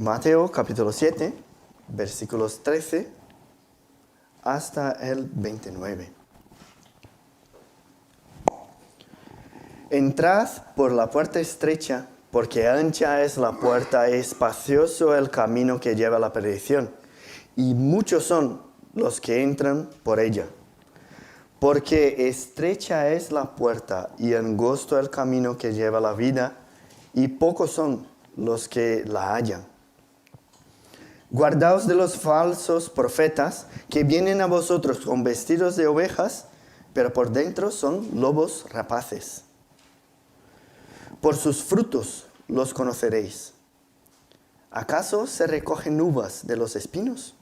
Mateo capítulo 7, versículos 13 hasta el 29. Entrad por la puerta estrecha, porque ancha es la puerta y espacioso el camino que lleva a la perdición, y muchos son los que entran por ella. Porque estrecha es la puerta y angosto el camino que lleva a la vida, y pocos son los que la hallan. Guardaos de los falsos profetas que vienen a vosotros con vestidos de ovejas, pero por dentro son lobos rapaces. Por sus frutos los conoceréis. ¿Acaso se recogen uvas de los espinos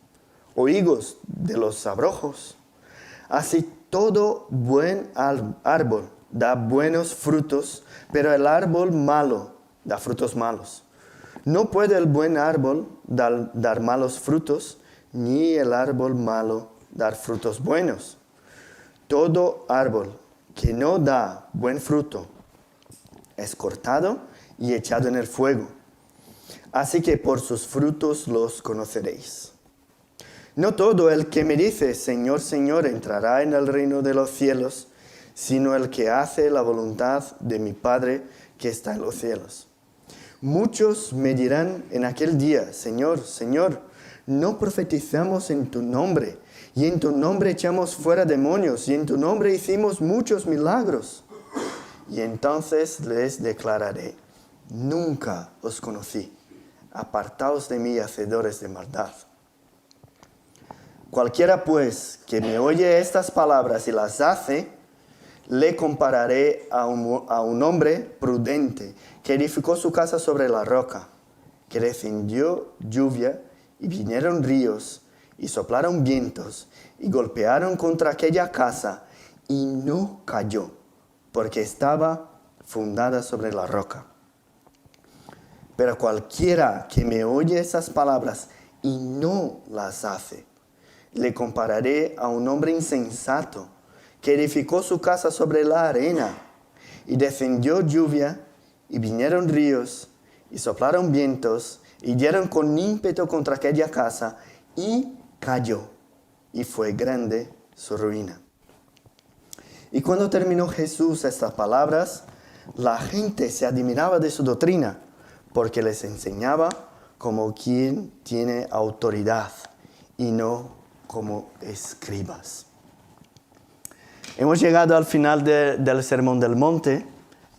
o higos de los abrojos? Así todo buen árbol da buenos frutos, pero el árbol malo da frutos malos. No puede el buen árbol dar malos frutos, ni el árbol malo dar frutos buenos. Todo árbol que no da buen fruto es cortado y echado en el fuego. Así que por sus frutos los conoceréis. No todo el que me dice, Señor, Señor, entrará en el reino de los cielos, sino el que hace la voluntad de mi Padre que está en los cielos. Muchos me dirán en aquel día, Señor, Señor, ¿no profetizamos en tu nombre? Y en tu nombre echamos fuera demonios, y en tu nombre hicimos muchos milagros. Y entonces les declararé, nunca os conocí, apartaos de mí, hacedores de maldad. Cualquiera pues que me oye estas palabras y las hace, le compararé a un hombre prudente que edificó su casa sobre la roca, que descendió lluvia y vinieron ríos y soplaron vientos y golpearon contra aquella casa y no cayó, porque estaba fundada sobre la roca. Pero cualquiera que me oye esas palabras y no las hace, le compararé a un hombre insensato que edificó su casa sobre la arena, y descendió lluvia, y vinieron ríos, y soplaron vientos, y dieron con ímpetu contra aquella casa, y cayó, y fue grande su ruina. Y cuando terminó Jesús estas palabras, la gente se admiraba de su doctrina, porque les enseñaba como quien tiene autoridad, y no como escribas. Hemos llegado al final del Sermón del Monte.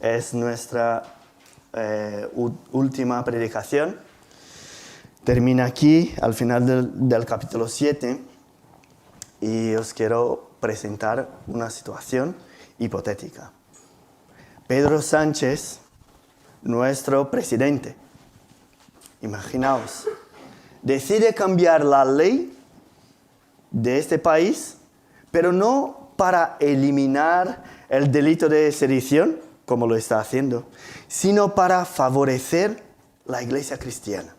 Es nuestra última predicación. Termina aquí, al final del capítulo 7. Y os quiero presentar una situación hipotética. Pedro Sánchez, nuestro presidente, imaginaos, decide cambiar la ley de este país, pero no para eliminar el delito de sedición, como lo está haciendo, sino para favorecer la iglesia cristiana.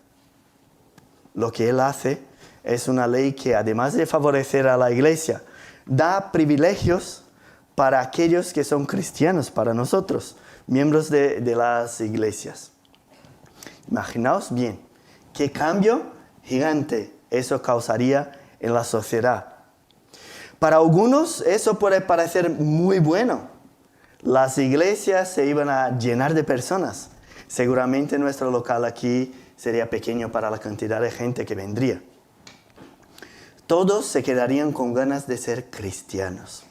Lo que él hace es una ley que, además de favorecer a la iglesia, da privilegios para aquellos que son cristianos, para nosotros, miembros de las iglesias. Imaginaos bien, qué cambio gigante eso causaría en la sociedad. Para algunos eso puede parecer muy bueno. Las iglesias se iban a llenar de personas. Seguramente nuestro local aquí sería pequeño para la cantidad de gente que vendría. Todos se quedarían con ganas de ser cristianos.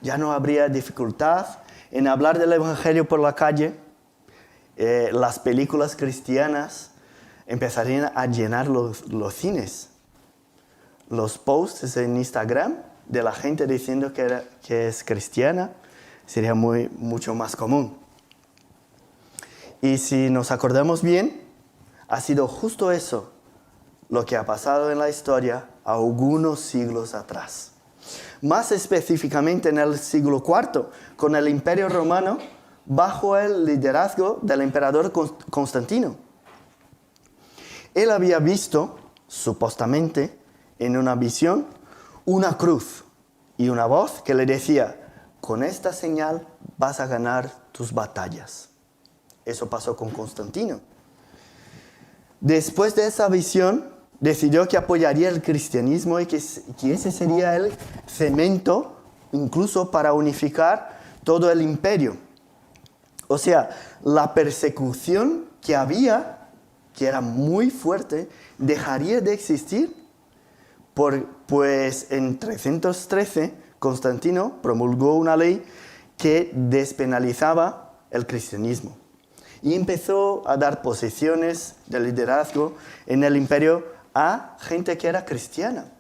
Ya no habría dificultad en hablar del evangelio por la calle. Las películas cristianas empezarían a llenar los cines. Los posts en Instagram de la gente diciendo que es cristiana sería mucho más común. Y si nos acordamos bien, ha sido justo eso lo que ha pasado en la historia algunos siglos atrás. Más específicamente en el siglo IV, con el Imperio Romano bajo el liderazgo del emperador Constantino. Él había visto, supuestamente, en una visión, una cruz y una voz que le decía, con esta señal vas a ganar tus batallas. Eso pasó con Constantino. Después de esa visión, decidió que apoyaría el cristianismo y que ese sería el cemento, incluso para unificar todo el imperio. O sea, la persecución que había, que era muy fuerte, dejaría de existir, pues en 313 Constantino promulgó una ley que despenalizaba el cristianismo y empezó a dar posiciones de liderazgo en el imperio a gente que era cristiana.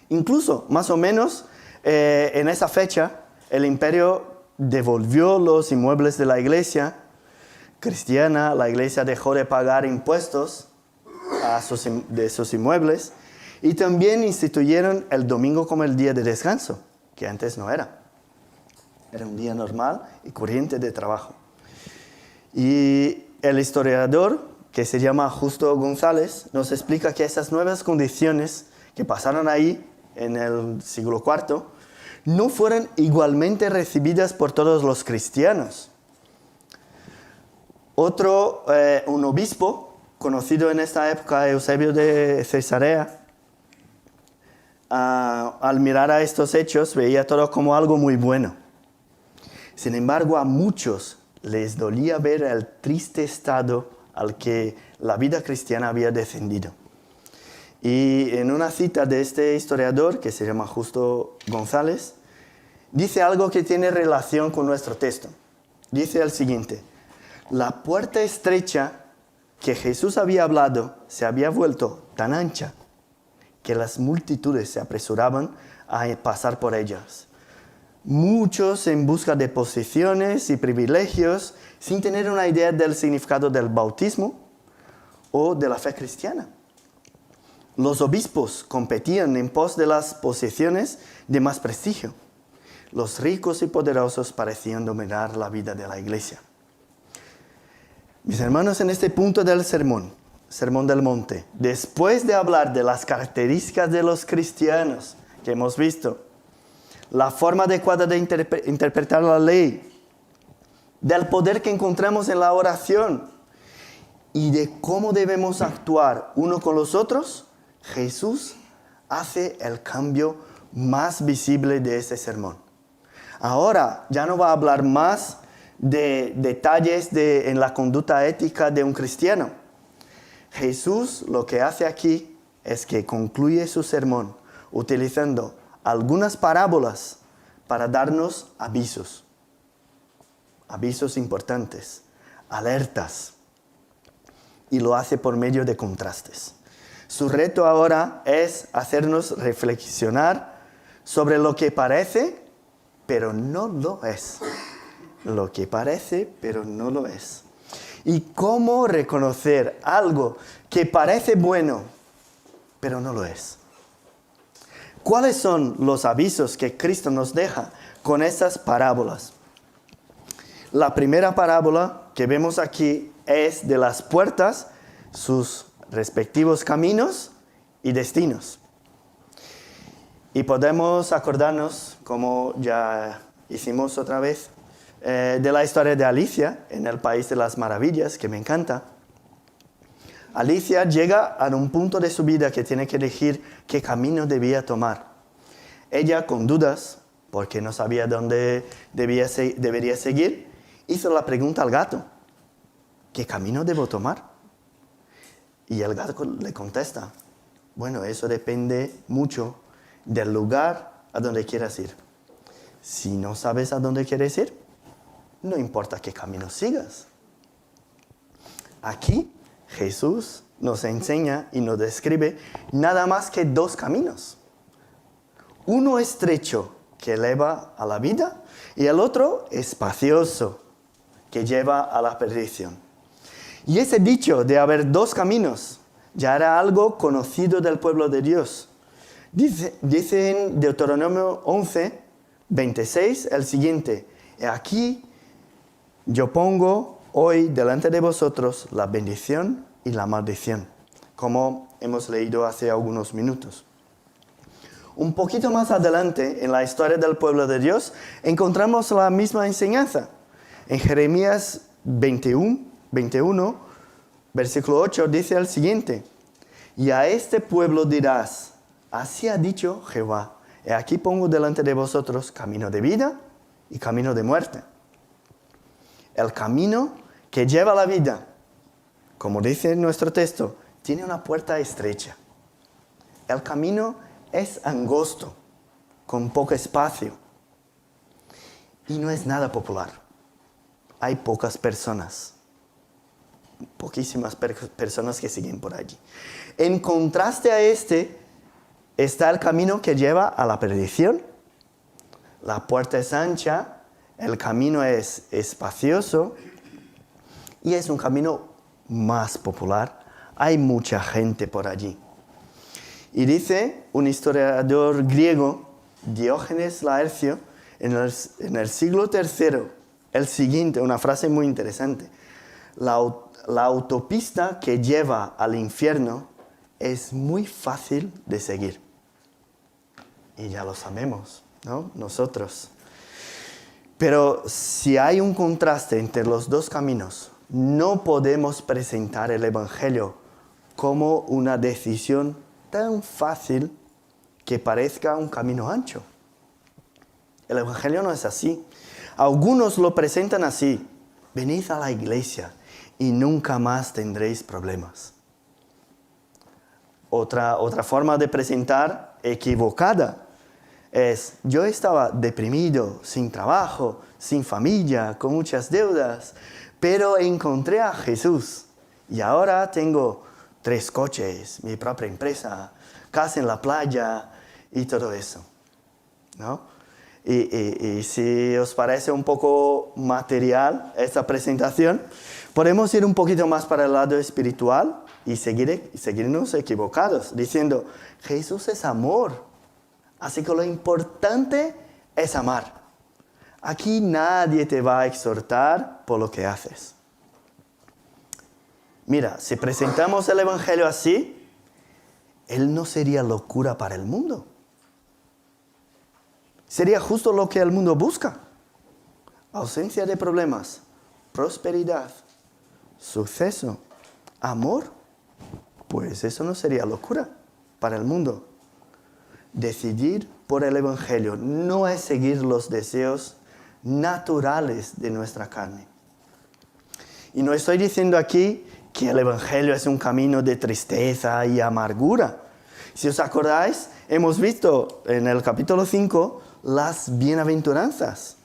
Incluso, más o menos, en esa fecha, el imperio devolvió los inmuebles de la iglesia cristiana. La iglesia dejó de pagar impuestos de sus inmuebles y también instituyeron el domingo como el día de descanso, que antes no era. Era un día normal y corriente de trabajo. Y el historiador, que se llama Justo González, nos explica que esas nuevas condiciones que pasaron ahí en el siglo IV no fueron igualmente recibidas por todos los cristianos. Un obispo, conocido en esta época, Eusebio de Cesarea, al mirar a estos hechos, veía todo como algo muy bueno. Sin embargo, a muchos les dolía ver el triste estado al que la vida cristiana había descendido. Y en una cita de este historiador, que se llama Justo González, dice algo que tiene relación con nuestro texto. Dice el siguiente: la puerta estrecha que Jesús había hablado se había vuelto tan ancha que las multitudes se apresuraban a pasar por ellas. Muchos en busca de posiciones y privilegios sin tener una idea del significado del bautismo o de la fe cristiana. Los obispos competían en pos de las posiciones de más prestigio. Los ricos y poderosos parecían dominar la vida de la iglesia. Mis hermanos, en este punto del Sermón del Monte, después de hablar de las características de los cristianos que hemos visto, la forma adecuada de interpretar la ley, del poder que encontramos en la oración y de cómo debemos actuar uno con los otros, Jesús hace el cambio más visible de este sermón. Ahora ya no va a hablar más de detalles en la conducta ética de un cristiano. Jesús lo que hace aquí es que concluye su sermón utilizando algunas parábolas para darnos avisos importantes, alertas, y lo hace por medio de contrastes. Su reto ahora es hacernos reflexionar sobre lo que parece, pero no lo es. Lo que parece, pero no lo es. Y cómo reconocer algo que parece bueno, pero no lo es. ¿Cuáles son los avisos que Cristo nos deja con estas parábolas? La primera parábola que vemos aquí es de las puertas, sus respectivos caminos y destinos. Y podemos acordarnos, como ya hicimos otra vez, de la historia de Alicia en el País de las Maravillas, que me encanta. Alicia llega a un punto de su vida que tiene que elegir qué camino debía tomar. Ella, con dudas, porque no sabía dónde debería seguir, hizo la pregunta al gato: ¿qué camino debo tomar? Y el gato le contesta: bueno, eso depende mucho del lugar a donde quieras ir. Si no sabes a dónde quieres ir, no importa qué camino sigas. Aquí Jesús nos enseña y nos describe nada más que dos caminos. Uno estrecho que eleva a la vida y el otro espacioso que lleva a la perdición. Y ese dicho de haber dos caminos ya era algo conocido del pueblo de Dios. Dice en Deuteronomio 11, 26 el siguiente: aquí yo pongo hoy delante de vosotros la bendición y la maldición, como hemos leído hace algunos minutos. Un poquito más adelante, en la historia del pueblo de Dios, encontramos la misma enseñanza. En Jeremías 21, versículo 8 dice el siguiente: y a este pueblo dirás, así ha dicho Jehová, he aquí pongo delante de vosotros camino de vida y camino de muerte. El camino que lleva a la vida, como dice nuestro texto, tiene una puerta estrecha. El camino es angosto, con poco espacio. Y no es nada popular. Hay pocas personas. Poquísimas personas que siguen por allí. En contraste a este, está el camino que lleva a la perdición. La puerta es ancha, el camino es espacioso y es un camino más popular. Hay mucha gente por allí. Y dice un historiador griego, Diógenes Laercio, en el siglo III, el siguiente, una frase muy interesante: la autopista que lleva al infierno es muy fácil de seguir. Y ya lo sabemos, ¿no? Nosotros. Pero si hay un contraste entre los dos caminos, no podemos presentar el Evangelio como una decisión tan fácil que parezca un camino ancho. El Evangelio no es así. Algunos lo presentan así: venid a la iglesia y nunca más tendréis problemas. Otra forma de presentar equivocada es: yo estaba deprimido, sin trabajo, sin familia, con muchas deudas, pero encontré a Jesús y ahora tengo 3 coches, mi propia empresa, casa en la playa y todo eso, ¿no? Y si os parece un poco material esta presentación, podemos ir un poquito más para el lado espiritual y seguirnos equivocados, diciendo: Jesús es amor, así que lo importante es amar. Aquí nadie te va a exhortar por lo que haces. Mira, si presentamos el Evangelio así, él no sería locura para el mundo. Sería justo lo que el mundo busca: ausencia de problemas, prosperidad, suceso, amor. Pues eso no sería locura para el mundo. Decidir por el Evangelio no es seguir los deseos naturales de nuestra carne. Y no estoy diciendo aquí que el Evangelio es un camino de tristeza y amargura. Si os acordáis, hemos visto en el capítulo 5 las bienaventuranzas.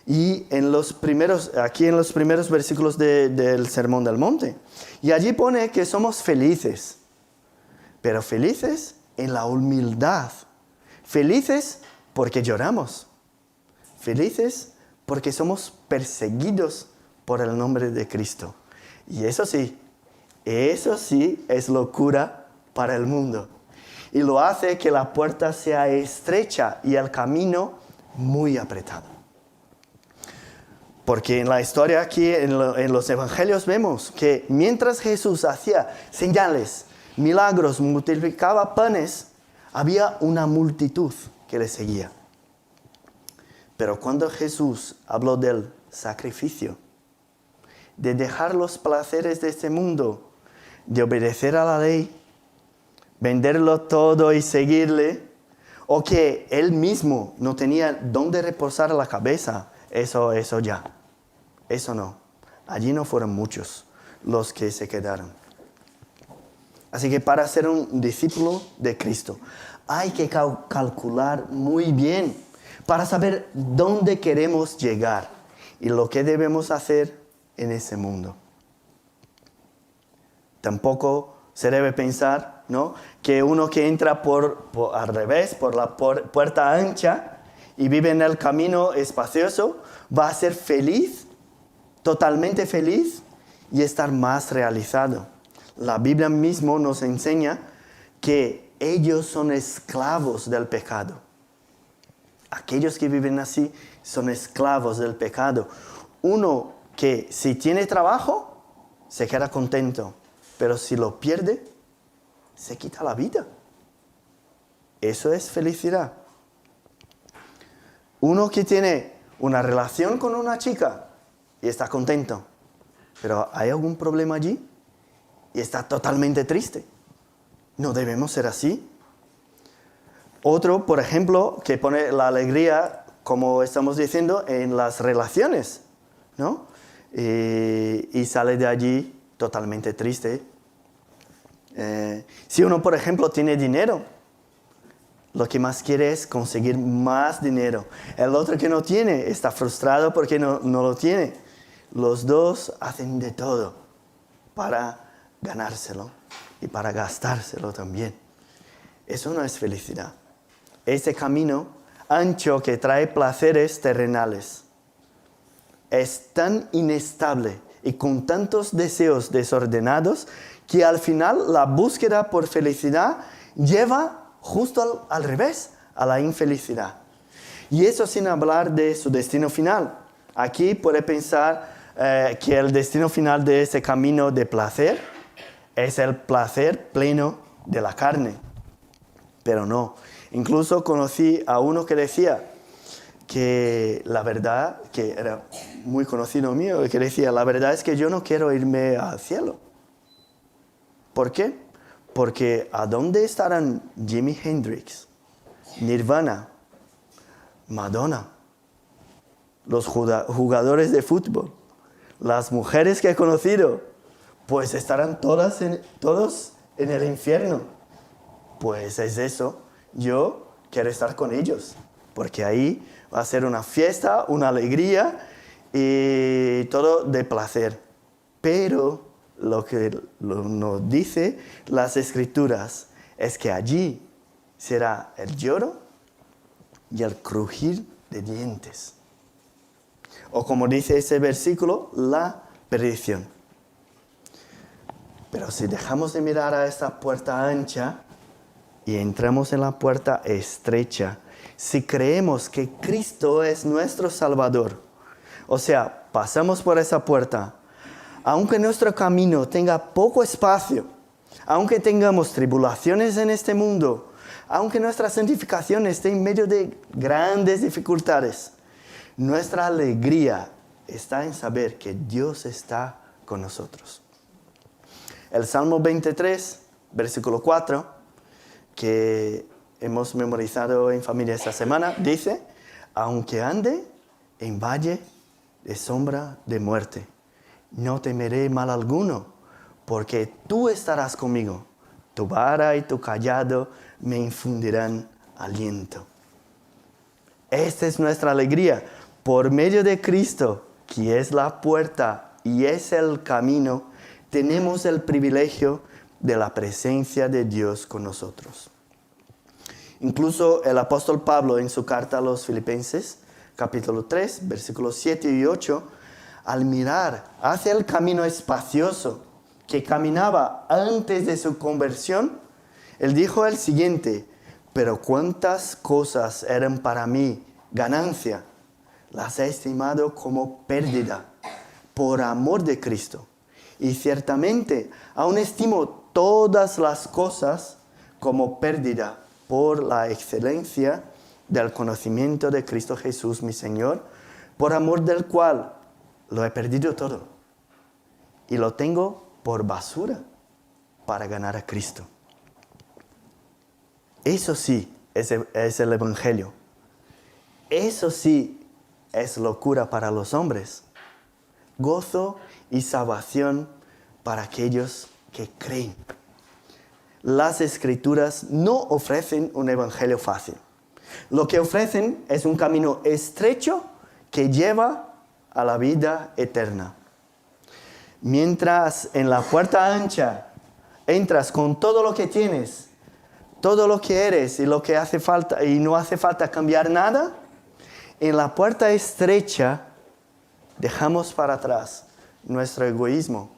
Y aquí en los primeros versículos del Sermón del Monte. Y allí pone que somos felices. Pero felices en la humildad. Felices porque lloramos. Felices porque somos perseguidos por el nombre de Cristo. Y eso sí es locura para el mundo. Y lo hace que la puerta sea estrecha y el camino muy apretado. Porque en la historia aquí, en los evangelios, vemos que mientras Jesús hacía señales, milagros, multiplicaba panes, había una multitud que le seguía. Pero cuando Jesús habló del sacrificio, de dejar los placeres de este mundo, de obedecer a la ley, venderlo todo y seguirle, o que él mismo no tenía dónde reposar la cabeza, eso no. Allí no fueron muchos los que se quedaron. Así que para ser un discípulo de Cristo, hay que calcular muy bien para saber dónde queremos llegar y lo que debemos hacer en ese mundo. Tampoco se debe pensar, ¿no?, que uno que entra al revés, por la puerta ancha y vive en el camino espacioso, va a ser feliz, totalmente feliz y estar más realizado. La Biblia mismo nos enseña que ellos son esclavos del pecado. Aquellos que viven así son esclavos del pecado. Uno que si tiene trabajo, se queda contento, pero si lo pierde, se quita la vida. Eso es felicidad. Uno que tiene una relación con una chica y está contento, pero ¿hay algún problema allí? y está totalmente triste. No debemos ser así. Otro, por ejemplo, que pone la alegría, como estamos diciendo, en las relaciones, ¿no? Y sale de allí totalmente triste. Si uno, por ejemplo, tiene dinero, lo que más quiere es conseguir más dinero. El otro que no tiene está frustrado porque no lo tiene. Los dos hacen de todo para ganárselo y para gastárselo también. Eso no es felicidad. Ese camino ancho que trae placeres terrenales es tan inestable y con tantos deseos desordenados que al final la búsqueda por felicidad lleva justo al revés, a la infelicidad. Y eso sin hablar de su destino final. Aquí puede pensar que el destino final de ese camino de placer es el placer pleno de la carne. Pero no. Incluso conocí a uno que decía que la verdad, que era muy conocido mío, que decía, la verdad es que yo no quiero irme al cielo. ¿Por qué? Porque ¿a dónde estarán Jimi Hendrix, Nirvana, Madonna, los jugadores de fútbol, las mujeres que he conocido? Pues estarán todos en el infierno. Pues es eso. Yo quiero estar con ellos, porque ahí va a ser una fiesta, una alegría y todo de placer. Pero lo que nos dice las Escrituras es que allí será el lloro y el crujir de dientes. O como dice ese versículo, la perdición. Pero si dejamos de mirar a esta puerta ancha y entramos en la puerta estrecha, si creemos que Cristo es nuestro Salvador, o sea, pasamos por esa puerta, aunque nuestro camino tenga poco espacio, aunque tengamos tribulaciones en este mundo, aunque nuestra santificación esté en medio de grandes dificultades, nuestra alegría está en saber que Dios está con nosotros. El Salmo 23, versículo 4, que hemos memorizado en familia esta semana, dice, aunque ande en valle de sombra de muerte, no temeré mal alguno, porque tú estarás conmigo. Tu vara y tu cayado me infundirán aliento. Esta es nuestra alegría. Por medio de Cristo, que es la puerta y es el camino, tenemos el privilegio de la presencia de Dios con nosotros. Incluso el apóstol Pablo en su carta a los Filipenses, capítulo 3, versículos 7 y 8, al mirar hacia el camino espacioso que caminaba antes de su conversión, él dijo el siguiente, pero cuántas cosas eran para mí ganancia, las he estimado como pérdida por amor de Cristo. Y ciertamente aún estimo todas las cosas como pérdida por la excelencia del conocimiento de Cristo Jesús, mi Señor, por amor del cual lo he perdido todo y lo tengo por basura para ganar a Cristo. Eso sí es el Evangelio. Eso sí es locura para los hombres. Gozo y salvación para aquellos que creen. Las Escrituras no ofrecen un evangelio fácil. Lo que ofrecen es un camino estrecho que lleva a la vida eterna. Mientras en la puerta ancha entras con todo lo que tienes, todo lo que eres y lo que hace falta, y no hace falta cambiar nada, en la puerta estrecha dejamos para atrás nuestro egoísmo,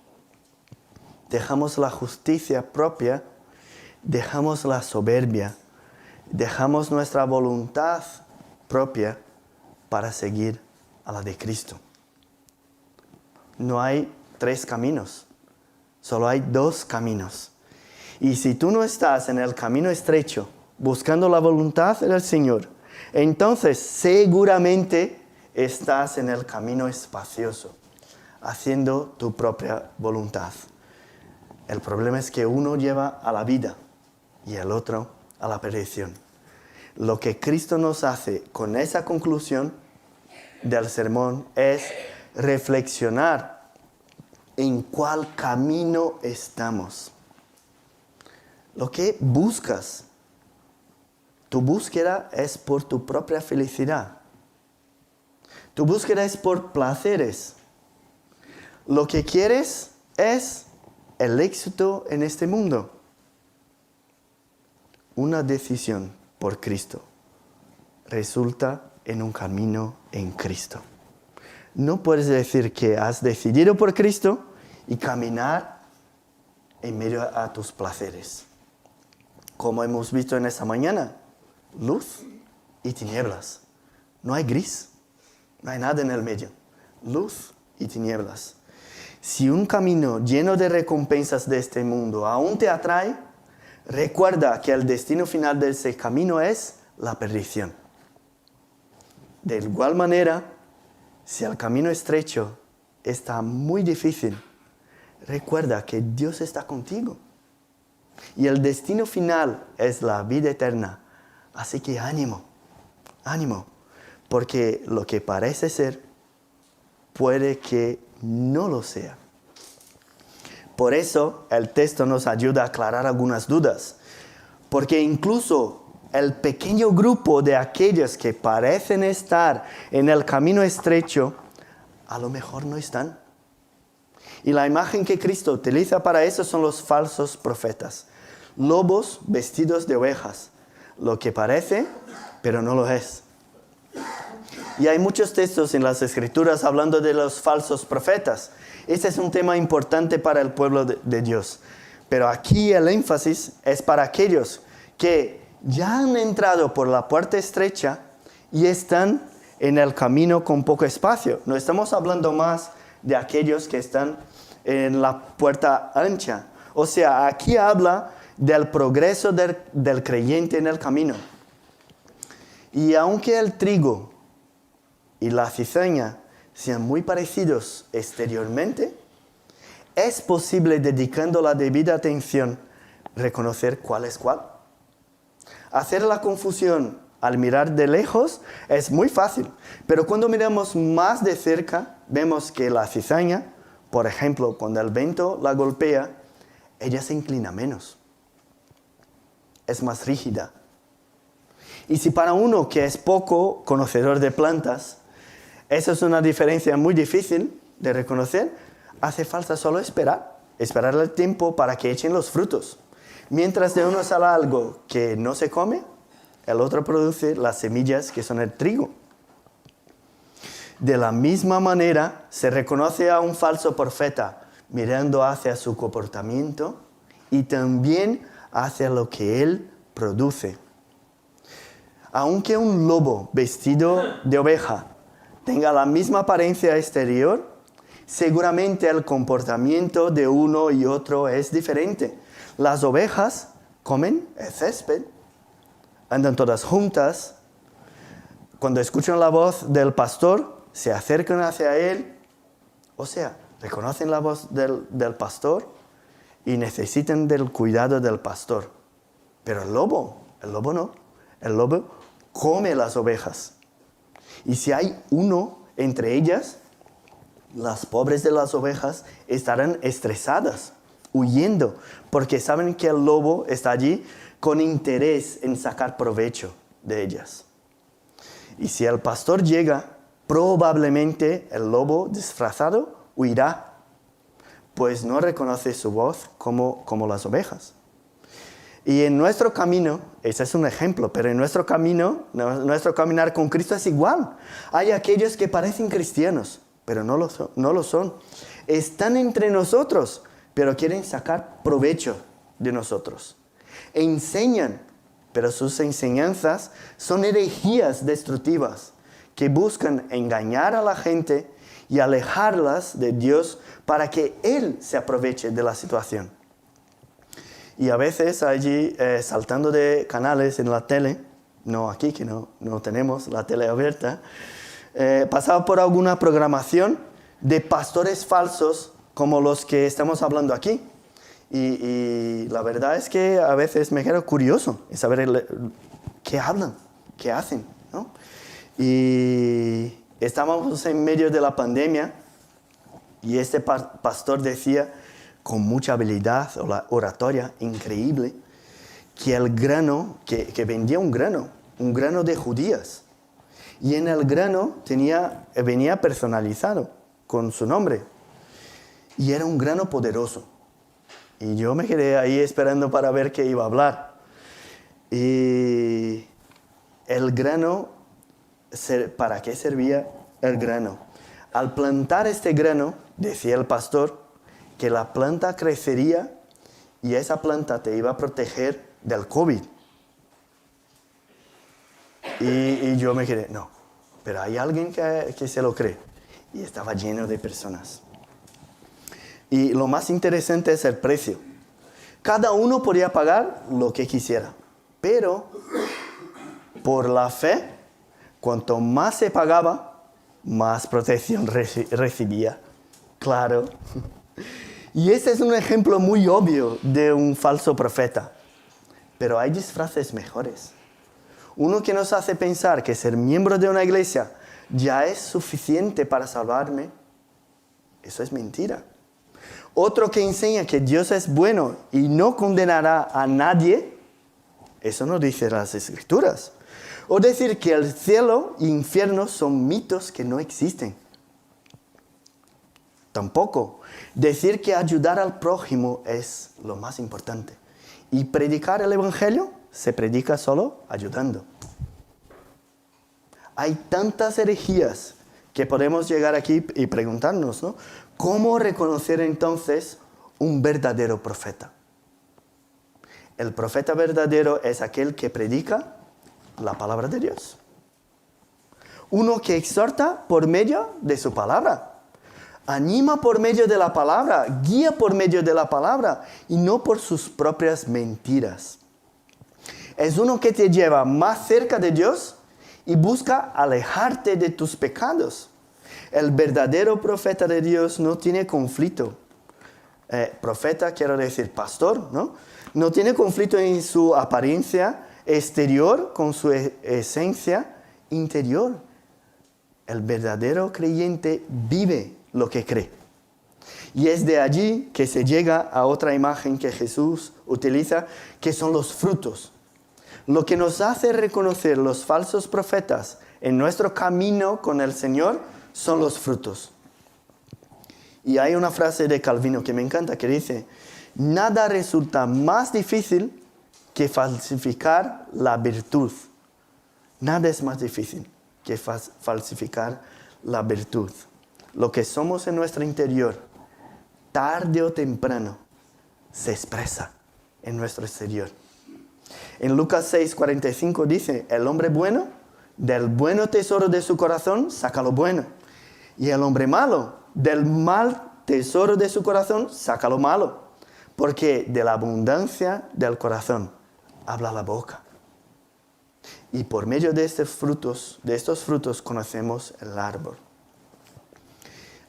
dejamos la justicia propia, dejamos la soberbia, dejamos nuestra voluntad propia para seguir a la de Cristo. No hay 3 caminos, solo hay 2 caminos. Y si tú no estás en el camino estrecho, buscando la voluntad del Señor, entonces seguramente estás en el camino espacioso, haciendo tu propia voluntad. El problema es que uno lleva a la vida y el otro a la perdición. Lo que Cristo nos hace con esa conclusión del sermón es reflexionar en cuál camino estamos. Lo que buscas, tu búsqueda es por tu propia felicidad. Tu búsqueda es por placeres. Lo que quieres es el éxito en este mundo. Una decisión por Cristo resulta en un camino en Cristo. No puedes decir que has decidido por Cristo y caminar en medio a tus placeres. Como hemos visto en esta mañana, luz y tinieblas. No hay gris, no hay nada en el medio. Luz y tinieblas. Si un camino lleno de recompensas de este mundo aún te atrae, recuerda que el destino final de ese camino es la perdición. De igual manera, si el camino estrecho está muy difícil, recuerda que Dios está contigo. Y el destino final es la vida eterna. Así que ánimo, ánimo, porque lo que parece ser puede que no lo sea. Por eso el texto nos ayuda a aclarar algunas dudas, porque incluso el pequeño grupo de aquellos que parecen estar en el camino estrecho, a lo mejor no están. Y la imagen que Cristo utiliza para eso son los falsos profetas. Lobos vestidos de ovejas. Lo que parece, pero no lo es. Y hay muchos textos en las Escrituras hablando de los falsos profetas. Este es un tema importante para el pueblo de Dios. Pero aquí el énfasis es para aquellos que ya han entrado por la puerta estrecha y están en el camino con poco espacio. No estamos hablando más de aquellos que están en la puerta ancha. O sea, aquí habla del progreso del creyente en el camino. Y aunque el trigo y la cizaña sean muy parecidos exteriormente, es posible, dedicando la debida atención, reconocer cuál es cuál. Hacer la confusión al mirar de lejos es muy fácil, pero cuando miramos más de cerca, vemos que la cizaña, por ejemplo, cuando el viento la golpea, ella se inclina menos. Es más rígida. Y si para uno que es poco conocedor de plantas, eso es una diferencia muy difícil de reconocer, hace falta solo esperar el tiempo para que echen los frutos. Mientras de uno sale algo que no se come, el otro produce las semillas que son el trigo. De la misma manera, se reconoce a un falso profeta mirando hacia su comportamiento y también hacia lo que él produce. Aunque un lobo vestido de oveja tenga la misma apariencia exterior, seguramente el comportamiento de uno y otro es diferente. Las ovejas comen el césped, andan todas juntas. Cuando escuchan la voz del pastor, se acercan hacia él. O sea, reconocen la voz del pastor y necesitan del cuidado del pastor. Pero el lobo no. El lobo come las ovejas. Y si hay uno entre ellas, las pobres de las ovejas estarán estresadas, huyendo, porque saben que el lobo está allí con interés en sacar provecho de ellas. Y si el pastor llega, probablemente el lobo disfrazado huirá, pues no reconoce su voz como las ovejas. Y en nuestro camino, ese es un ejemplo, pero en nuestro caminar con Cristo es igual. Hay aquellos que parecen cristianos, pero no lo son. Están entre nosotros, pero quieren sacar provecho de nosotros. Enseñan, pero sus enseñanzas son herejías destructivas que buscan engañar a la gente y alejarlas de Dios para que Él se aproveche de la situación. Y a veces allí, saltando de canales en la tele, no aquí que no tenemos la tele abierta, pasaba por alguna programación de pastores falsos como los que estamos hablando aquí. Y la verdad es que a veces me quedo curioso en saber qué hablan, qué hacen, ¿no? Y estábamos en medio de la pandemia y este pastor decía con mucha habilidad oratoria increíble que el grano, que vendía un grano de judías. Y en el grano venía personalizado con su nombre. Y era un grano poderoso. Y yo me quedé ahí esperando para ver qué iba a hablar. Y el grano, ¿para qué servía el grano? Al plantar este grano, decía el pastor, que la planta crecería y esa planta te iba a proteger del COVID. Y yo me quedé, no, pero hay alguien que se lo cree. Y estaba lleno de personas. Y lo más interesante es el precio. Cada uno podía pagar lo que quisiera. Pero por la fe, cuanto más se pagaba, más protección recibía. Claro. Y este es un ejemplo muy obvio de un falso profeta. Pero hay disfraces mejores. Uno que nos hace pensar que ser miembro de una iglesia ya es suficiente para salvarme. Eso es mentira. Otro que enseña que Dios es bueno y no condenará a nadie. Eso no dice las Escrituras. O decir que el cielo e infierno son mitos que no existen. Tampoco. Decir que ayudar al prójimo es lo más importante. Y predicar el Evangelio se predica solo ayudando. Hay tantas herejías que podemos llegar aquí y preguntarnos, ¿no? ¿Cómo reconocer entonces un verdadero profeta? El profeta verdadero es aquel que predica la palabra de Dios. Uno que exhorta por medio de su palabra. Anima por medio de la palabra, guía por medio de la palabra y no por sus propias mentiras. Es uno que te lleva más cerca de Dios y busca alejarte de tus pecados. El verdadero profeta de Dios no tiene conflicto. Profeta quiero decir pastor, ¿no? No tiene conflicto en su apariencia exterior con su esencia interior. El verdadero creyente vive lo que cree. Y es de allí que se llega a otra imagen que Jesús utiliza, que son los frutos. Lo que nos hace reconocer los falsos profetas en nuestro camino con el Señor son los frutos. Y hay una frase de Calvino que me encanta que dice: nada resulta más difícil que falsificar la virtud. Nada es más difícil que falsificar la virtud. Lo que somos en nuestro interior, tarde o temprano, se expresa en nuestro exterior. En Lucas 6:45 dice: el hombre bueno, del bueno tesoro de su corazón, saca lo bueno. Y el hombre malo, del mal tesoro de su corazón, saca lo malo. Porque de la abundancia del corazón habla la boca. Y por medio de estos frutos conocemos el árbol.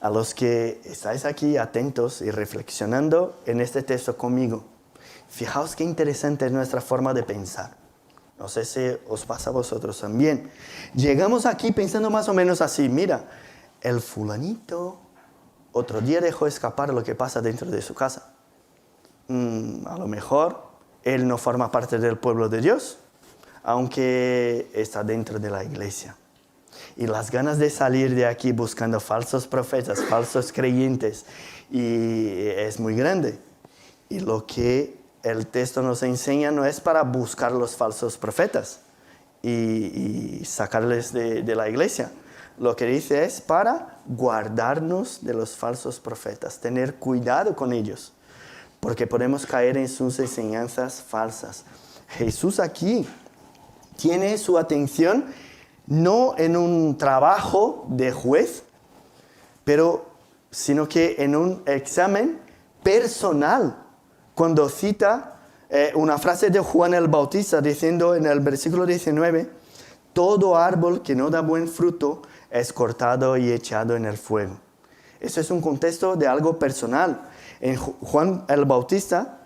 A los que estáis aquí atentos y reflexionando en este texto conmigo, fijaos qué interesante es nuestra forma de pensar. No sé si os pasa a vosotros también. Llegamos aquí pensando más o menos así: mira, el fulanito otro día dejó escapar lo que pasa dentro de su casa. A lo mejor él no forma parte del pueblo de Dios, aunque está dentro de la iglesia. Y las ganas de salir de aquí buscando falsos profetas, falsos creyentes, y es muy grande. Y lo que el texto nos enseña no es para buscar los falsos profetas y sacarles de la iglesia. Lo que dice es para guardarnos de los falsos profetas, tener cuidado con ellos, porque podemos caer en sus enseñanzas falsas. Jesús aquí tiene su atención no en un trabajo de juez, sino que en un examen personal. Cuando cita una frase de Juan el Bautista diciendo en el versículo 19: todo árbol que no da buen fruto es cortado y echado en el fuego. Eso es un contexto de algo personal. En Juan el Bautista,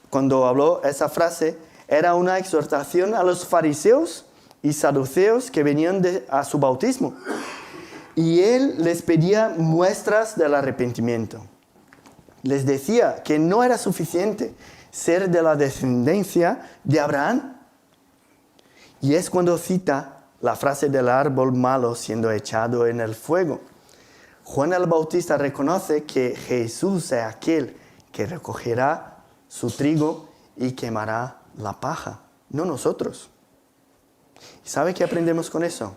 cuando habló esa frase, era una exhortación a los fariseos y saduceos que venían a su bautismo. Y él les pedía muestras del arrepentimiento. Les decía que no era suficiente ser de la descendencia de Abraham. Y es cuando cita la frase del árbol malo siendo echado en el fuego. Juan el Bautista reconoce que Jesús es aquel que recogerá su trigo y quemará la paja, no nosotros. ¿Sabe qué aprendemos con eso?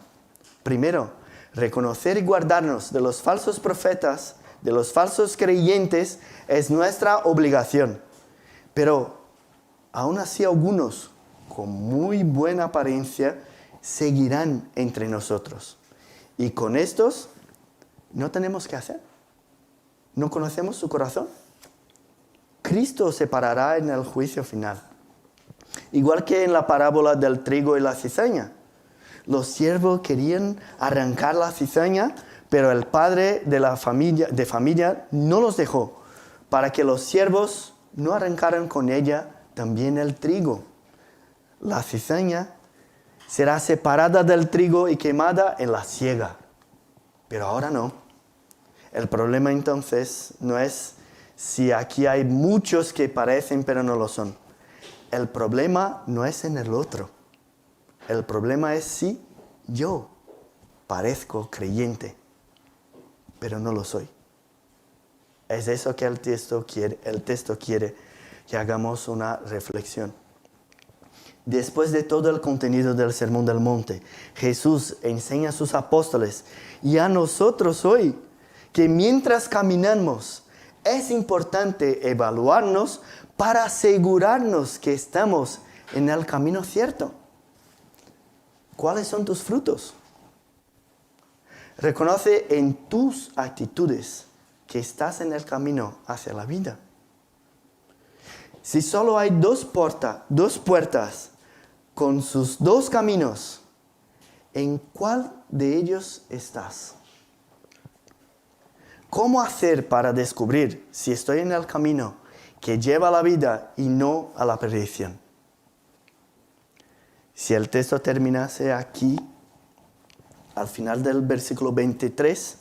Primero, reconocer y guardarnos de los falsos profetas, de los falsos creyentes, es nuestra obligación. Pero aún así algunos, con muy buena apariencia, seguirán entre nosotros. Y con estos no tenemos que hacer. No conocemos su corazón. Cristo se parará en el juicio final. Igual que en la parábola del trigo y la cizaña. Los siervos querían arrancar la cizaña, pero el padre de familia no los dejó, para que los siervos no arrancaran con ella también el trigo. La cizaña será separada del trigo y quemada en la siega. Pero ahora no. El problema entonces no es si aquí hay muchos que parecen pero no lo son. El problema no es en el otro. El problema es si yo parezco creyente, pero no lo soy. Es eso que el texto quiere que hagamos una reflexión. Después de todo el contenido del Sermón del Monte, Jesús enseña a sus apóstoles y a nosotros hoy que mientras caminamos es importante evaluarnos para asegurarnos que estamos en el camino cierto. ¿Cuáles son tus frutos? Reconoce en tus actitudes que estás en el camino hacia la vida. Si solo hay dos puertas con sus dos caminos, ¿en cuál de ellos estás? ¿Cómo hacer para descubrir si estoy en el camino que lleva a la vida y no a la perdición? Si el texto terminase aquí, al final del versículo 23,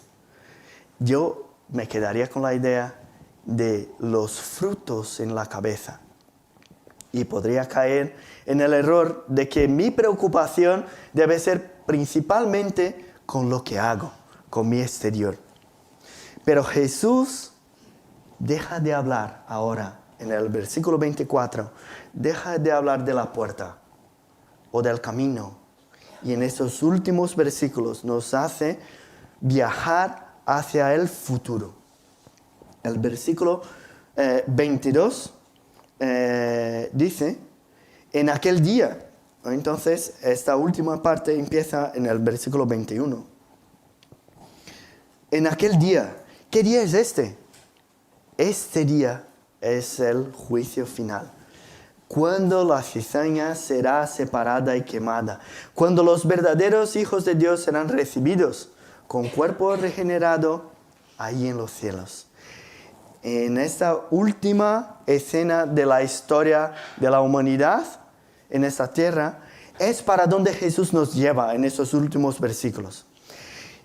yo me quedaría con la idea de los frutos en la cabeza. Y podría caer en el error de que mi preocupación debe ser principalmente con lo que hago, con mi exterior. Pero Jesús deja de hablar ahora, en el versículo 24, deja de hablar de la puerta o del camino. Y en estos últimos versículos nos hace viajar hacia el futuro. El versículo 22 dice, en aquel día. Entonces, esta última parte empieza en el versículo 21. En aquel día. ¿Qué día es este? Este día es el juicio final. Cuando la cizaña será separada y quemada. Cuando los verdaderos hijos de Dios serán recibidos con cuerpo regenerado ahí en los cielos. En esta última escena de la historia de la humanidad en esta tierra, es para donde Jesús nos lleva en estos últimos versículos.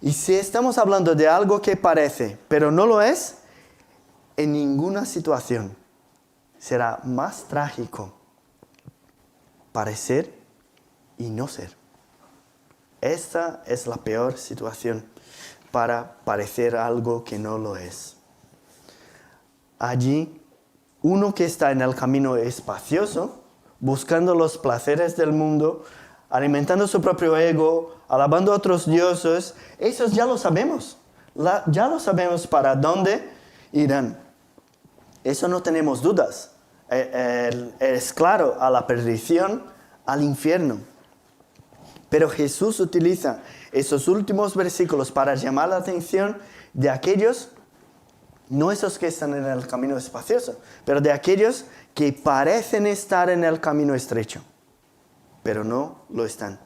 Y si estamos hablando de algo que parece, pero no lo es, en ninguna situación será más trágico parecer y no ser. Esta es la peor situación para parecer algo que no lo es. Allí, uno que está en el camino espacioso, buscando los placeres del mundo, alimentando su propio ego, alabando a otros dioses, esos ya lo sabemos. Ya lo sabemos para dónde irán. Eso no tenemos dudas. Es claro, a la perdición, al infierno. Pero Jesús utiliza esos últimos versículos para llamar la atención de aquellos, no esos que están en el camino espacioso, pero de aquellos que parecen estar en el camino estrecho, pero no lo están.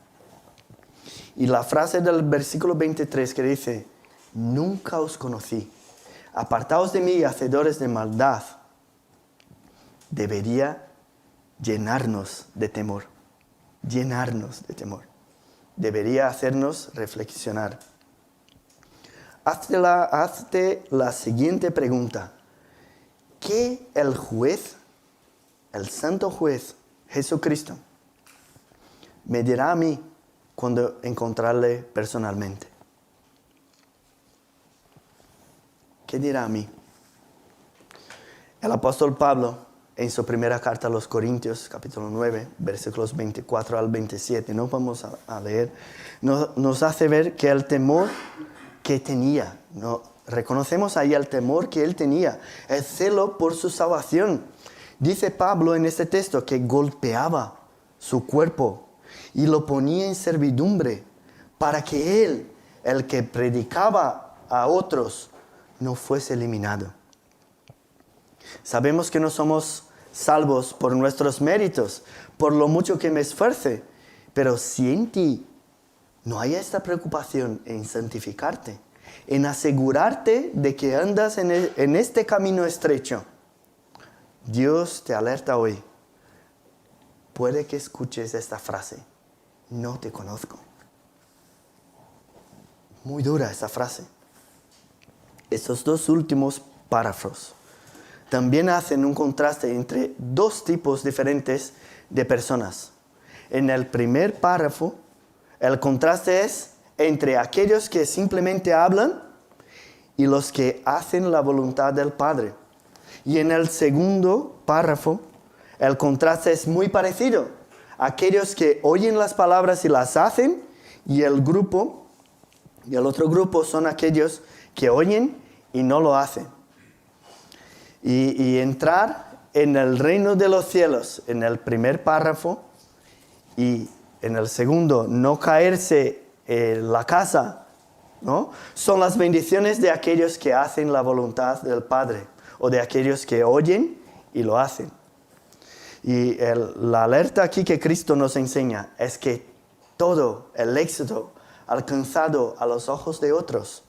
Y la frase del versículo 23 que dice, nunca os conocí, apartaos de mí, hacedores de maldad, debería llenarnos de temor. Llenarnos de temor. Debería hacernos reflexionar. Hazte la siguiente pregunta. ¿Qué el juez, el santo juez, Jesucristo, me dirá a mí cuando encontrarle personalmente? ¿Qué dirá a mí? El apóstol Pablo, en su primera carta a los Corintios, capítulo 9, versículos 24 al 27, no vamos a leer, nos hace ver que el temor que tenía, reconocemos ahí el temor que él tenía, el celo por su salvación. Dice Pablo en este texto que golpeaba su cuerpo y lo ponía en servidumbre para que él, el que predicaba a otros, no fuese eliminado. Sabemos que no somos salvos por nuestros méritos, por lo mucho que me esfuerce, pero si en ti no hay esta preocupación en santificarte, en asegurarte de que andas en este camino estrecho, Dios te alerta hoy. Puede que escuches esta frase: no te conozco. Muy dura esta frase. Estos dos últimos párrafos también hacen un contraste entre dos tipos diferentes de personas. En el primer párrafo, el contraste es entre aquellos que simplemente hablan y los que hacen la voluntad del Padre. Y en el segundo párrafo, el contraste es muy parecido. Aquellos que oyen las palabras y las hacen, y el otro grupo son aquellos que oyen y no lo hacen. Y entrar en el reino de los cielos, en el primer párrafo, y en el segundo, no caerse en la casa, ¿no? Son las bendiciones de aquellos que hacen la voluntad del Padre, o de aquellos que oyen y lo hacen. Y la alerta aquí que Cristo nos enseña es que todo el éxito alcanzado a los ojos de otros,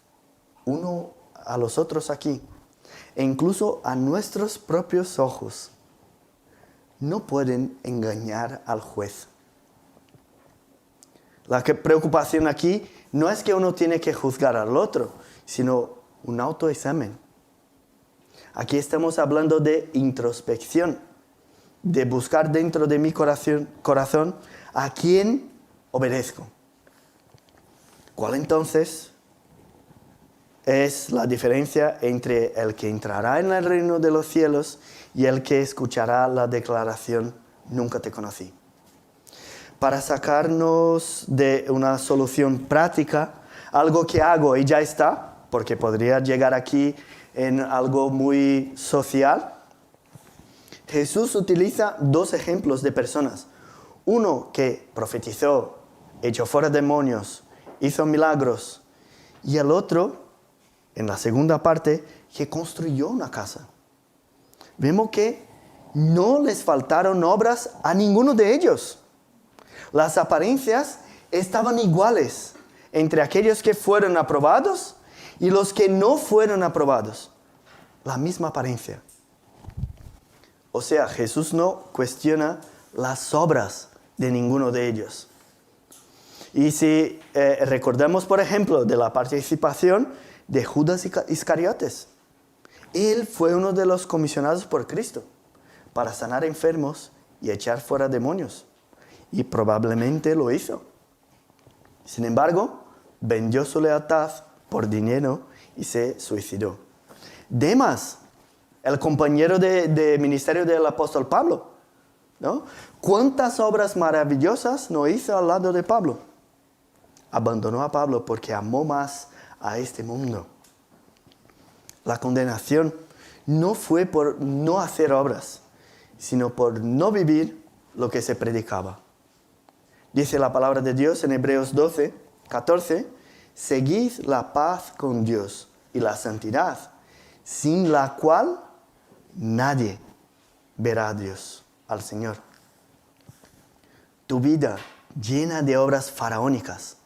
uno a los otros aquí, e incluso a nuestros propios ojos, no pueden engañar al juez. La preocupación aquí no es que uno tiene que juzgar al otro, sino un autoexamen. Aquí estamos hablando de introspección, de buscar dentro de mi corazón a quién obedezco. ¿Cuál entonces es la diferencia entre el que entrará en el reino de los cielos y el que escuchará la declaración nunca te conocí? Para sacarnos de una solución práctica, algo que hago y ya está, porque podría llegar aquí en algo muy social, Jesús utiliza dos ejemplos de personas. Uno que profetizó, echó fuera demonios, hizo milagros, y el otro, en la segunda parte, que construyó una casa. Vemos que no les faltaron obras a ninguno de ellos. Las apariencias estaban iguales entre aquellos que fueron aprobados y los que no fueron aprobados. La misma apariencia. O sea, Jesús no cuestiona las obras de ninguno de ellos. Y si recordamos, por ejemplo, de la participación de Judas Iscariotes, él fue uno de los comisionados por Cristo para sanar enfermos y echar fuera demonios. Y probablemente lo hizo. Sin embargo, vendió su lealtad por dinero y se suicidó. Demas, el compañero de ministerio del apóstol Pablo, ¿no? ¿Cuántas obras maravillosas no hizo al lado de Pablo? Abandonó a Pablo porque amó más a este mundo. La condenación no fue por no hacer obras, sino por no vivir lo que se predicaba. Dice la palabra de Dios en Hebreos 12, 14, seguid la paz con Dios y la santidad, sin la cual nadie verá a Dios, al Señor. Tu vida llena de obras faraónicas,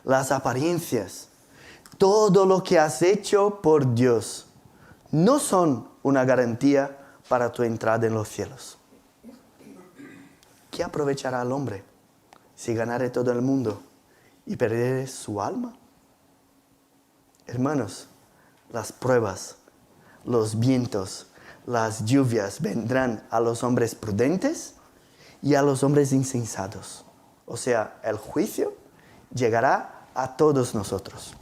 las apariencias, todo lo que has hecho por Dios, no son una garantía para tu entrada en los cielos. ¿Qué aprovechará el hombre si ganare todo el mundo y perdiere su alma? Hermanos, las pruebas, los vientos, las lluvias vendrán a los hombres prudentes y a los hombres insensatos. O sea, el juicio llegará a todos nosotros.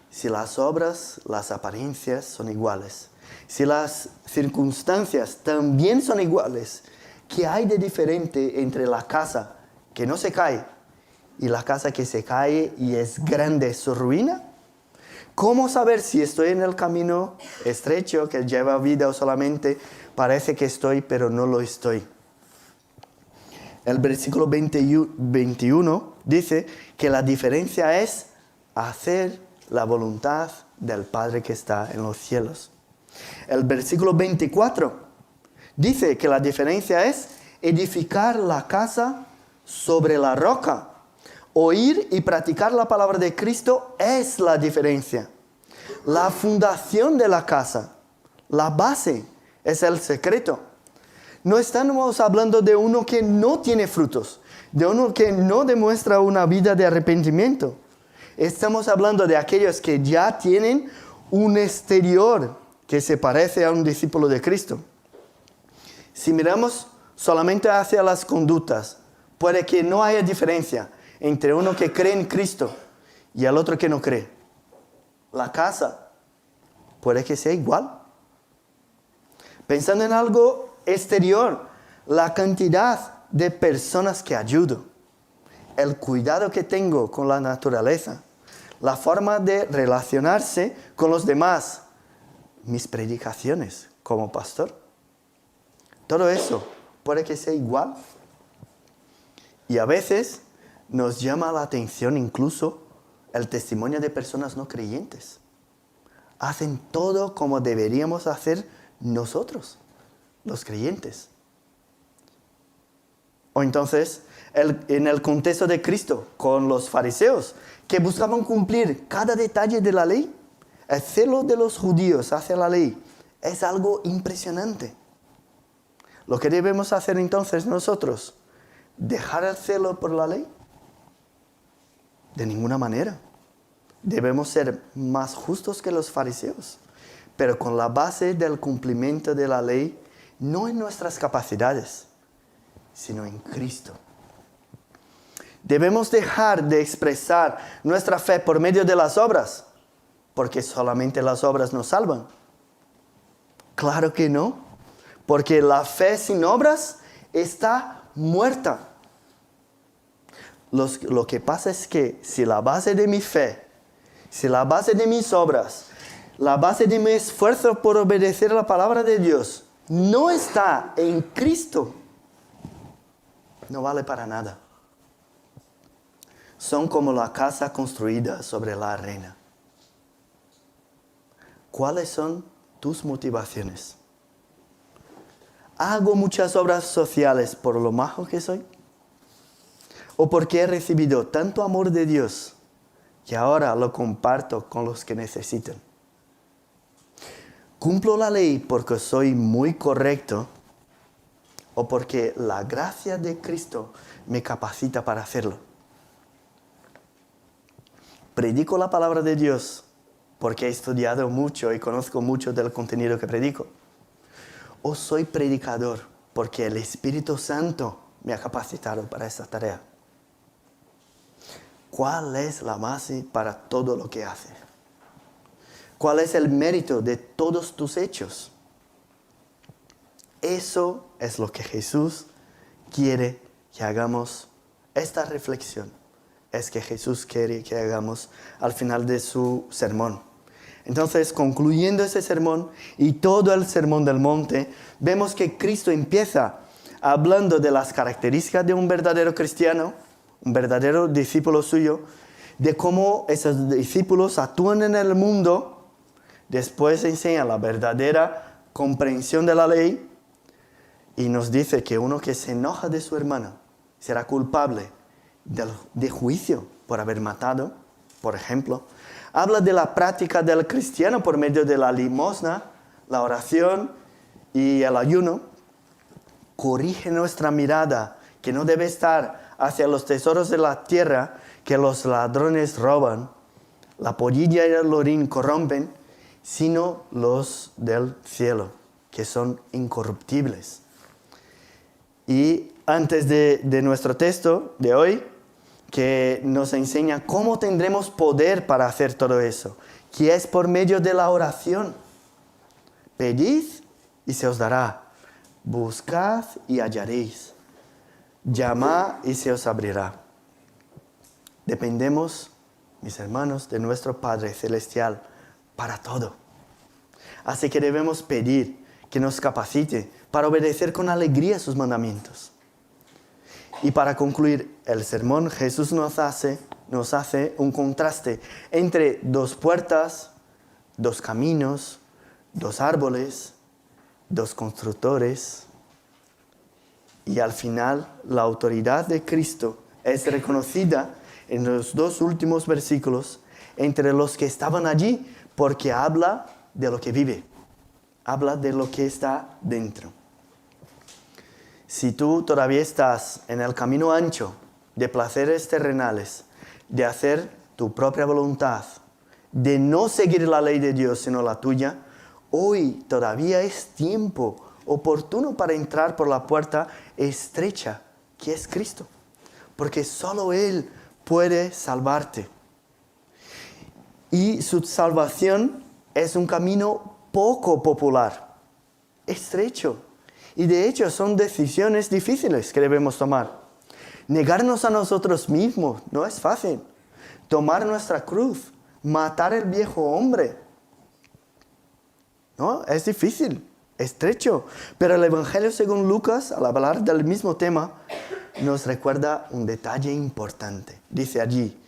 Si las obras, las apariencias son iguales, si las circunstancias también son iguales, ¿qué hay de diferente entre la casa que no se cae y la casa que se cae y es grande su ruina? ¿Cómo saber si estoy en el camino estrecho que lleva a vida o solamente parece que estoy, pero no lo estoy? El versículo 21 dice que la diferencia es hacer la voluntad del Padre que está en los cielos. El versículo 24 dice que la diferencia es edificar la casa sobre la roca. Oír y practicar la palabra de Cristo es la diferencia. La fundación de la casa, la base, es el secreto. No estamos hablando de uno que no tiene frutos, de uno que no demuestra una vida de arrepentimiento. Estamos hablando de aquellos que ya tienen un exterior que se parece a un discípulo de Cristo. Si miramos solamente hacia las conductas, puede que no haya diferencia entre uno que cree en Cristo y el otro que no cree. La casa puede que sea igual. Pensando en algo exterior, la cantidad de personas que ayudo, el cuidado que tengo con la naturaleza, la forma de relacionarse con los demás, mis predicaciones como pastor. Todo eso puede que sea igual. Y a veces nos llama la atención incluso el testimonio de personas no creyentes. Hacen todo como deberíamos hacer nosotros, los creyentes. O entonces, en el contexto de Cristo, con los fariseos, que buscaban cumplir cada detalle de la ley, el celo de los judíos hacia la ley es algo impresionante. Lo que debemos hacer entonces nosotros, ¿dejar el celo por la ley? De ninguna manera. Debemos ser más justos que los fariseos, pero con la base del cumplimiento de la ley, no en nuestras capacidades, sino en Cristo. Debemos dejar de expresar nuestra fe por medio de las obras, porque solamente las obras nos salvan. Claro que no, porque la fe sin obras está muerta. Lo que pasa es que si la base de mi fe, si la base de mis obras, la base de mi esfuerzo por obedecer la palabra de Dios no está en Cristo, no vale para nada. Son como la casa construida sobre la arena. ¿Cuáles son tus motivaciones? ¿Hago muchas obras sociales por lo majo que soy? ¿O porque he recibido tanto amor de Dios que ahora lo comparto con los que necesitan? ¿Cumplo la ley porque soy muy correcto o porque la gracia de Cristo me capacita para hacerlo? ¿Predico la palabra de Dios porque he estudiado mucho y conozco mucho del contenido que predico? ¿O soy predicador porque el Espíritu Santo me ha capacitado para esta tarea? ¿Cuál es la base para todo lo que haces? ¿Cuál es el mérito de todos tus hechos? Eso es lo que Jesús quiere que hagamos. Esta reflexión es que Jesús quiere que hagamos al final de su sermón. Entonces, concluyendo ese sermón y todo el sermón del monte, vemos que Cristo empieza hablando de las características de un verdadero cristiano, un verdadero discípulo suyo, de cómo esos discípulos actúan en el mundo. Después enseña la verdadera comprensión de la ley y nos dice que uno que se enoja de su hermano será culpable de juicio por haber matado, por ejemplo. Habla de la práctica del cristiano por medio de la limosna, la oración y el ayuno corrige nuestra mirada, que no debe estar hacia los tesoros de la tierra que los ladrones roban, la polilla y el orín corrompen, sino los del cielo, que son incorruptibles. Y antes de nuestro texto de hoy, que nos enseña cómo tendremos poder para hacer todo eso, que es por medio de la oración. Pedid y se os dará, buscad y hallaréis, llamad y se os abrirá. Dependemos, mis hermanos, de nuestro Padre Celestial para todo. Así que debemos pedir que nos capacite para obedecer con alegría sus mandamientos. Y para concluir el sermón, Jesús nos hace un contraste entre dos puertas, dos caminos, dos árboles, dos constructores. Y al final, la autoridad de Cristo es reconocida en los dos últimos versículos entre los que estaban allí, porque habla de lo que vive, habla de lo que está dentro. Si tú todavía estás en el camino ancho de placeres terrenales, de hacer tu propia voluntad, de no seguir la ley de Dios sino la tuya, hoy todavía es tiempo oportuno para entrar por la puerta estrecha que es Cristo, porque solo Él puede salvarte. Y su salvación es un camino poco popular, estrecho. Y de hecho son decisiones difíciles que debemos tomar. Negarnos a nosotros mismos no es fácil. Tomar nuestra cruz, matar el viejo hombre. No, es difícil, estrecho. Pero el Evangelio según Lucas, al hablar del mismo tema, nos recuerda un detalle importante. Dice allí,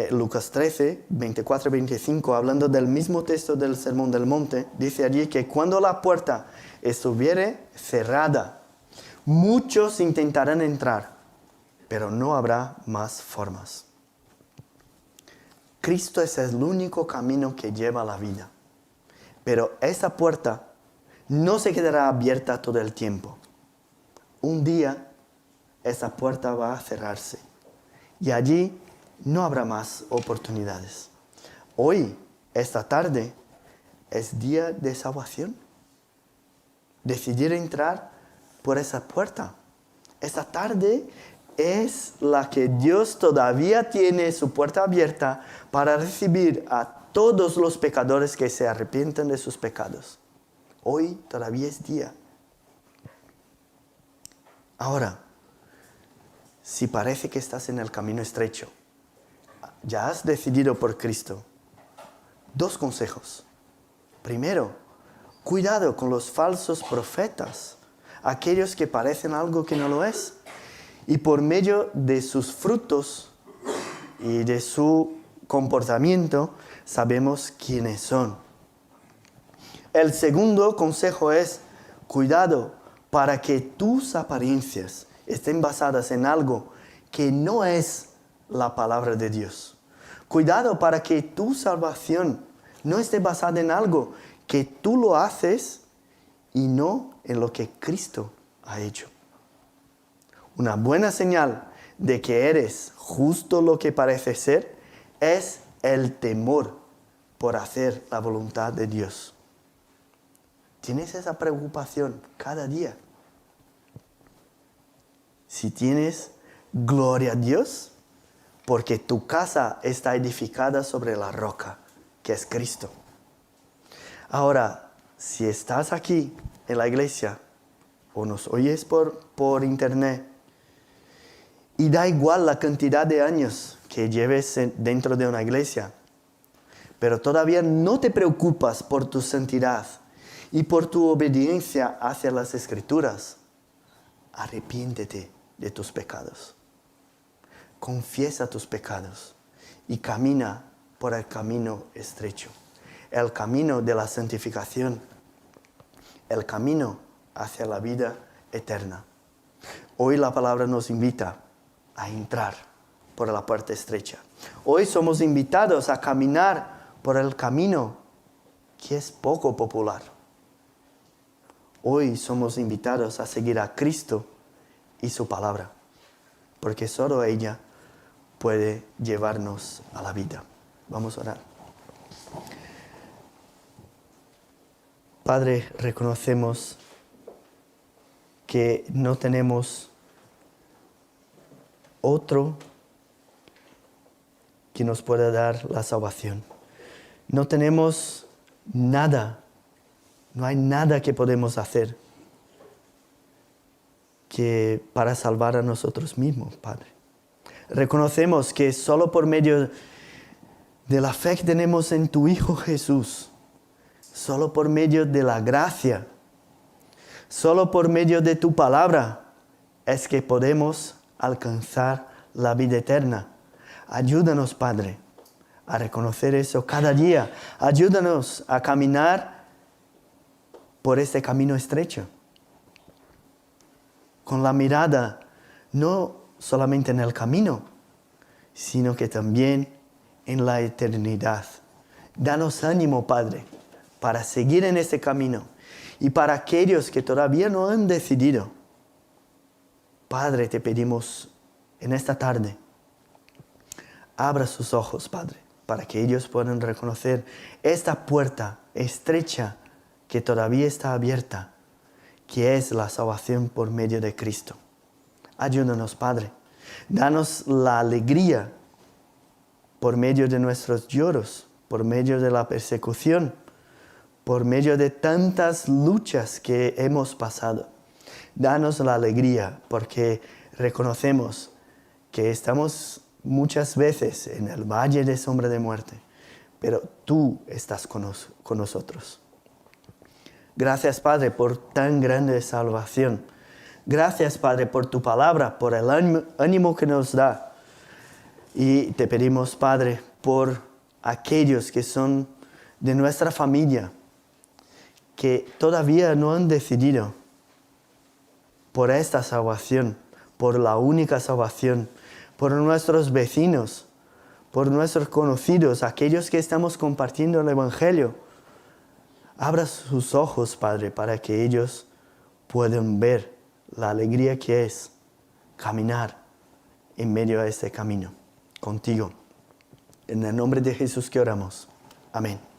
Lucas 13, 24 y 25, hablando del mismo texto del Sermón del Monte, dice allí que cuando la puerta estuviere cerrada, muchos intentarán entrar, pero no habrá más formas. Cristo es el único camino que lleva a la vida, pero esa puerta no se quedará abierta todo el tiempo. Un día esa puerta va a cerrarse y allí no habrá más oportunidades. Hoy, esta tarde, es día de salvación. Decidir entrar por esa puerta. Esta tarde es la que Dios todavía tiene su puerta abierta para recibir a todos los pecadores que se arrepienten de sus pecados. Hoy todavía es día. Ahora, si parece que estás en el camino estrecho, ya has decidido por Cristo, dos consejos. Primero, cuidado con los falsos profetas, aquellos que parecen algo que no lo es, y por medio de sus frutos y de su comportamiento sabemos quiénes son. El segundo consejo es, cuidado para que tus apariencias estén basadas en algo que no es la palabra de Dios. Cuidado para que tu salvación no esté basada en algo que tú lo haces y no en lo que Cristo ha hecho. Una buena señal de que eres justo lo que parece ser es el temor por hacer la voluntad de Dios. ¿Tienes esa preocupación cada día? Si tienes, gloria a Dios, porque tu casa está edificada sobre la roca, que es Cristo. Ahora, si estás aquí en la iglesia o nos oyes por internet, y da igual la cantidad de años que lleves dentro de una iglesia, pero todavía no te preocupas por tu santidad y por tu obediencia hacia las Escrituras, arrepiéntete de tus pecados. Confiesa tus pecados y camina por el camino estrecho, el camino de la santificación, el camino hacia la vida eterna. Hoy la palabra nos invita a entrar por la puerta estrecha. Hoy somos invitados a caminar por el camino que es poco popular. Hoy somos invitados a seguir a Cristo y su palabra, porque solo ella puede llevarnos a la vida. Vamos a orar. Padre, reconocemos que no tenemos otro que nos pueda dar la salvación. No tenemos nada, no hay nada que podemos hacer que para salvar a nosotros mismos, Padre. Reconocemos que solo por medio de la fe que tenemos en tu Hijo Jesús, solo por medio de la gracia, solo por medio de tu palabra, es que podemos alcanzar la vida eterna. Ayúdanos, Padre, a reconocer eso cada día. Ayúdanos a caminar por este camino estrecho, con la mirada no solamente en el camino, sino que también en la eternidad. Danos ánimo, Padre, para seguir en este camino. Y para aquellos que todavía no han decidido, Padre, te pedimos en esta tarde, abra sus ojos, Padre, para que ellos puedan reconocer esta puerta estrecha que todavía está abierta, que es la salvación por medio de Cristo. Ayúdanos, Padre. Danos la alegría por medio de nuestros lloros, por medio de la persecución, por medio de tantas luchas que hemos pasado. Danos la alegría porque reconocemos que estamos muchas veces en el valle de sombra de muerte, pero tú estás con nosotros. Gracias, Padre, por tan grande salvación. Gracias, Padre, por tu palabra, por el ánimo que nos da. Y te pedimos, Padre, por aquellos que son de nuestra familia, que todavía no han decidido por esta salvación, por la única salvación, por nuestros vecinos, por nuestros conocidos, aquellos que estamos compartiendo el Evangelio. Abra sus ojos, Padre, para que ellos puedan ver la alegría que es caminar en medio de este camino contigo. En el nombre de Jesús que oramos. Amén.